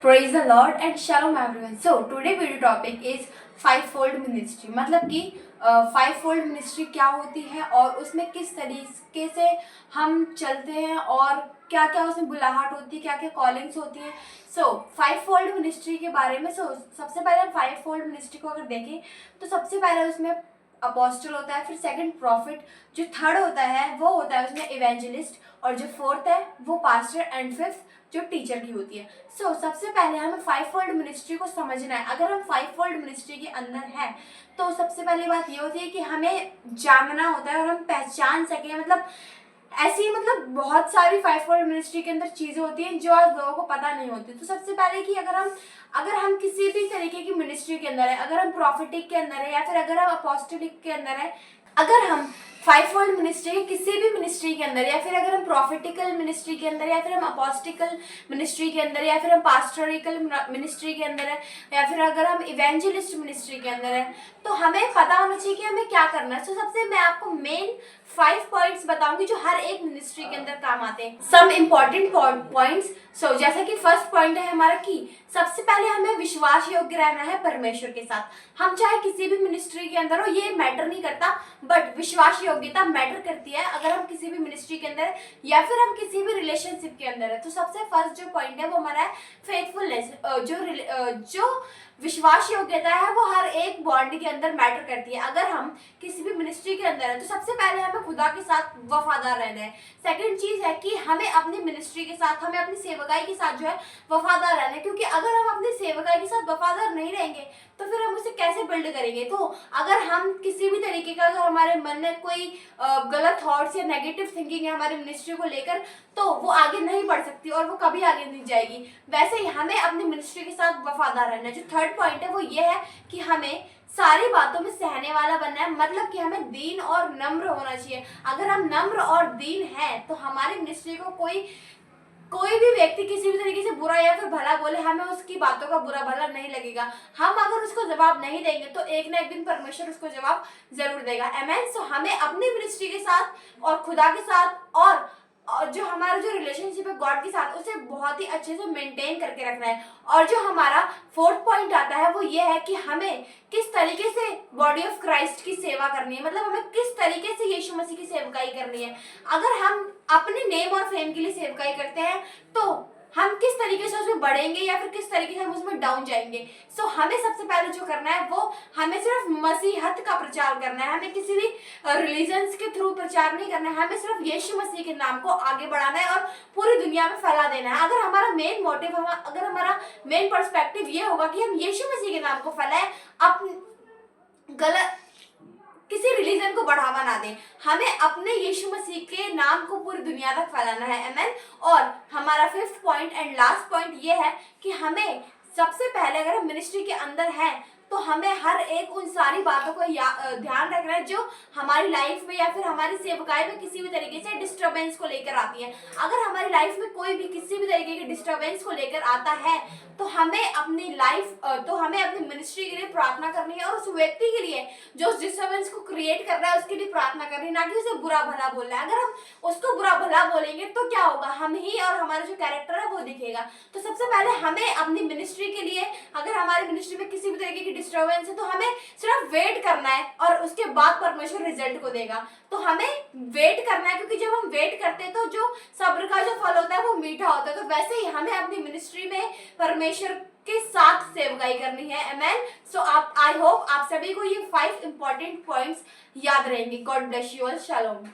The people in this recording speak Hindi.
Praise the Lord and Shalom everyone. So today video topic is fivefold ministry. मतलब कि fivefold ministry क्या होती है और उसमें किस तरीके से हम चलते हैं और क्या क्या उसमें बुलाहट होती है, क्या क्या कॉलिंग्स होती हैं. सो फाइवफोल्ड मिनिस्ट्री के बारे में सबसे पहले हम फाइवफोल्ड मिनिस्ट्री को अगर देखें तो सबसे पहले उसमें अपोस्टल होता है, फिर सेकंड प्रॉफिट, जो थर्ड होता है वो होता है उसमें इवेंजलिस्ट, और जो फोर्थ है वो पास्टर, एंड फिफ्थ जो टीचर की होती है. सबसे पहले हमें फाइवफोल्ड मिनिस्ट्री को समझना है. अगर हम फाइवफोल्ड मिनिस्ट्री के अंदर हैं तो सबसे पहली बात ये होती है कि हमें जानना होता है और हम पहचान सकें. मतलब बहुत सारी फाइवफोल्ड मिनिस्ट्री के अंदर चीज़ें होती हैं जो आज लोगों को पता नहीं होती. तो सबसे पहले कि अगर हम किसी भी तरीके की मिनिस्ट्री के अंदर है, अगर हम प्रॉफिटिक के अंदर है या फिर अगर हम अपोस्टलिक के अंदर है, अगर हम फाइवफोल्ड मिनिस्ट्री के किसी भी मिनिस्ट्री के अंदर, या फिर अगर हम प्रॉफिटिकल मिनिस्ट्री के अंदर, या फिर हम अपोस्टिकल मिनिस्ट्री के अंदर, या फिर हम पास्टोरिकल मिनिस्ट्री के अंदर है, या फिर अगर हम इवेंजलिस्ट मिनिस्ट्री के अंदर है, तो हमें पता होना चाहिए कि हमें क्या करना है. सबसे मैं आपको मेन 5 पॉइंट्स बताऊंगी जो हर एक मिनिस्ट्री के अंदर काम आते हैं. Some important points. जैसा कि फर्स्ट पॉइंट है हमारा कि सबसे पहले हमें विश्वास योग्य रहना है परमेश्वर के साथ. हम चाहे किसी भी मिनिस्ट्री के अंदर हो, ये मैटर नहीं करता, बट विश्वास योग्यता मैटर करती है. अगर हम किसी भी मिनिस्ट्री के अंदर है या फिर हम किसी भी रिलेशनशिप के अंदर है, तो सबसे फर्स्ट जो पॉइंट है वो हमारा है फेथफुलनेस. जो विश्वास योग्यता है वो हर एक बॉन्ड के अंदर मैटर करती है. अगर हम किसी भी मिनिस्ट्री के अंदर है तो सबसे पहले हमें खुदा के साथ वफादार रहना है. सेकंड चीज है कि हमें अपनी मिनिस्ट्री के साथ, हमें अपनी सेवकाई के साथ जो है वफादार रहना है, क्योंकि अगर हम अपनी सेवकाई के साथ वफादार नहीं रहेंगे तो फिर हम उसे कैसे बिल्ड करेंगे. तो अगर हम किसी भी तरीके का, अगर हमारे मन में कोई गलत थॉट्स या नेगेटिव थिंकिंग है हमारी मिनिस्ट्री को लेकर, तो वो आगे नहीं बढ़ सकती और वो कभी आगे नहीं जाएगी. वैसे ही हमें अपनी मिनिस्ट्री के साथ वफादार रहना है. जो थर्ड पॉइंट है वो ये है कि हमें सारी बातों में सहने वाला बनना है. मतलब कि हमें दीन और नम्र होना चाहिए. अगर हम नम्र और दीन हैं तो हमारी मिनिस्ट्री को कोई भी व्यक्ति किसी भी तरीके से बुरा या फिर भला बोले, हमें उसकी बातों का बुरा भला नहीं लगेगा. हम अगर उसको जवाब नहीं देंगे तो एक ना एक दिन परमेश्वर उसको जवाब जरूर देगा. आमेन. हमें अपनी मिनिस्ट्री के साथ और खुदा के साथ और जो हमारा जो रिलेशनशिप है गॉड के साथ, उसे बहुत ही अच्छे से मेंटेन करके रखना है. और जो हमारा फोर्थ पॉइंट आता है वो ये है कि हमें किस तरीके से बॉडी ऑफ क्राइस्ट की सेवा करनी है. मतलब हमें किस तरीके से यीशु मसीह की सेवकाई करनी है. अगर हम अपने नेम और फेम के लिए सेवकाई करते हैं तो हम किस तरीके से उसमें बढ़ेंगे या फिर किस तरीके से हम उसमें डाउन जाएंगे. हमें सबसे पहले जो करना है वो हमें सिर्फ मसीहत का प्रचार करना है. हमें किसी भी रिलीजन्स के थ्रू प्रचार नहीं करना है. हमें सिर्फ यीशु मसीह के नाम को आगे बढ़ाना है और पूरी दुनिया में फैला देना है. अगर हमारा मेन मोटिव, अगर हमारा मेन पर्सपेक्टिव ये होगा कि हम यीशु मसीह के नाम को फैलाएं, गलत किसी रिलीजन को बढ़ावा ना दें, हमें अपने यीशु मसीह के नाम को पूरी दुनिया तक फैलाना है. आमेन. और हमारा fifth point and last point ये है कि हमें सबसे पहले, अगर हम मिनिस्ट्री के अंदर हैं तो हमें हर एक उन सारी बातों को ध्यान रखना है जो हमारी लाइफ में या फिर हमारी सेवकाई में किसी भी तरीके से डिस्टर्बेंस को लेकर आती है. अगर हमारी लाइफ में कोई भी किसी भी तरीके के डिस्टर्बेंस को लेकर आता है तो हमें अपनी मिनिस्ट्री के लिए प्रार्थना करनी है और उस व्यक्ति के लिए जो उस डिस्टर्बेंस को क्रिएट कर रहा है उसके लिए प्रार्थना करनी है, ना कि उसे बुरा भला बोलना है. अगर हम उसको बुरा भला बोलेंगे तो क्या होगा, हम ही और हमारा जो कैरेक्टर है वो दिखेगा. तो सबसे पहले हमें अपनी मिनिस्ट्री के लिए, अगर हमारी मिनिस्ट्री में किसी भी तरीके की डिस्टर्बेंस है तो हमें सिर्फ वेट करना है और उसके बाद परमेश्वर रिजल्ट को देगा. तो हमें वेट करना है, क्योंकि जब हम वेट करते हैं तो जो सब्र का जो फल होता है वो मीठा होता है. तो वैसे ही हमें अपनी मिनिस्ट्री में परमेश्वर के साथ सेवकाई करनी है. आमेन. आई होप आप सभी को ये 5 इंपॉर्टेंट पॉइंट्स याद रहेंगे. God bless you all. Shalom.